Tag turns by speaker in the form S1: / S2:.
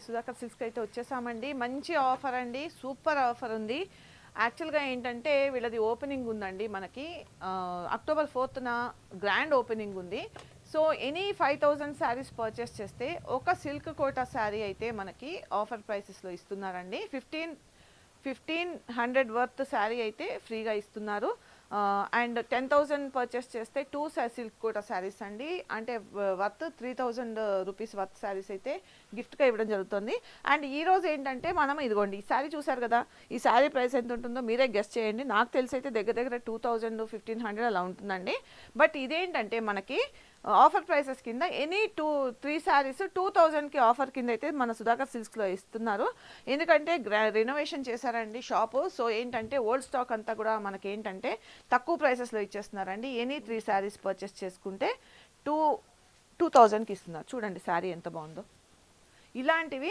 S1: సుధాకర్ సిల్క్స్కి అయితే వచ్చేసామండి. మంచి ఆఫర్ అండి, సూపర్ ఆఫర్ ఉంది. యాక్చువల్గా ఏంటంటే వీళ్ళది ఓపెనింగ్ ఉందండి మనకి అక్టోబర్ 4న గ్రాండ్ ఓపెనింగ్ ఉంది. సో ఎనీ 5000 శారీస్ పర్చేస్ చేస్తే ఒక సిల్క్ కోటా శారీ అయితే మనకి ఆఫర్ ప్రైసెస్లో ఇస్తున్నారండి. 1500 వర్త్ శారీ అయితే ఫ్రీగా ఇస్తున్నారు. అండ్ 10,000 పర్చేస్ చేస్తే 2 సిల్క్ కోటా శారీస్ అండి, అంటే వర్త్ 3000 రూపీస్ వర్త్ శారీస్ అయితే గిఫ్ట్గా ఇవ్వడం జరుగుతుంది. అండ్ ఈ రోజు ఏంటంటే మనం ఇదిగోండి ఈ శారీ చూసారు కదా, ఈ శారీ ప్రైస్ ఎంత ఉంటుందో మీరే గెస్ట్ చేయండి. నాకు తెలిసి అయితే దగ్గర దగ్గర 2000 1500 అలా ఉంటుందండి. బట్ ఇదేంటంటే మనకి ఆఫర్ ప్రైసెస్ కింద ఎనీ 3 శారీస్ 2000కి ఆఫర్ కింద అయితే మన సుధాకర్ సిల్క్స్లో ఇస్తున్నారు. ఎందుకంటే రెనోవేషన్ చేశారండి షాపు. సో ఏంటంటే ఓల్డ్ స్టాక్ అంతా కూడా మనకి ఏంటంటే తక్కువ ప్రైసెస్లో ఇచ్చేస్తున్నారండి. ఎనీ 3 శారీస్ పర్చేస్ చేసుకుంటే 2000కి ఇస్తున్నారు. చూడండి శారీ ఎంత బాగుందో. ఇలాంటివి